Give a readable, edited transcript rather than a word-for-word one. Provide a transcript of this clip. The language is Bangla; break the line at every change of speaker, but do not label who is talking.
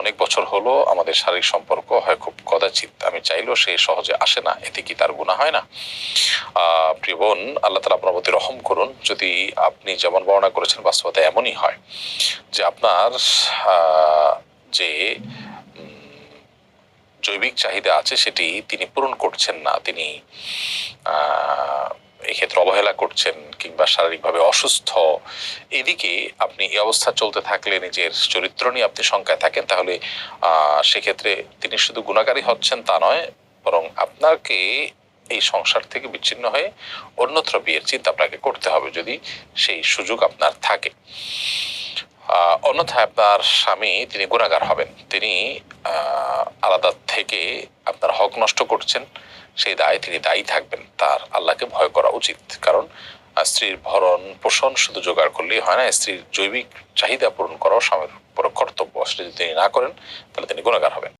অনেক বছর হলো আমাদের শারীরিক সম্পর্ক হয় খুব কদাচিৎ, আমি চাইলেও সে সহজে আসে না, এতে কি তার গুনাহ হয় না? প্রিয় বোন, আল্লাহ তাআলা আপনার প্রতি রহম করুন। যদি আপনি যেমন বর্ণনা করেছেন বাস্তবতা এমনই হয় যে আপনার যে জৈবিক চাহিদা আছে সেটি তিনি পূরণ করছেন না, তিনি এক্ষেত্রে অবহেলা করছেন কিংবা শারীরিকভাবে অসুস্থ, এদিকে আপনি এই অবস্থা চলতে থাকলে নিজের চরিত্র নিয়ে আপনি শঙ্কায় থাকেন, তাহলে সেক্ষেত্রে তিনি শুধু গুণাকারী হচ্ছেন তা নয়, বরং আপনাকে এই সংসার থেকে বিচ্ছিন্ন হয়ে অন্যত্র বিয়ের চিন্তা আপনাকে করতে হবে যদি সেই সুযোগ আপনার থাকে। অন্যথায় আপনার স্বামী তিনি গুণাগার হবেন, তিনি আলাদা থেকে আপনার হক নষ্ট করছেন, সেই দায়ে তিনি দায়ী থাকবেন। তার আল্লাহকে ভয় করা উচিত, কারণ স্ত্রীর ভরণ পোষণ শুধু জোগাড় করলেই হয় না, স্ত্রীর জৈবিক চাহিদা পূরণ করাও স্বামীর বড় কর্তব্য। সেটা যদি তিনি না করেন তাহলে তিনি গুণাগার হবেন।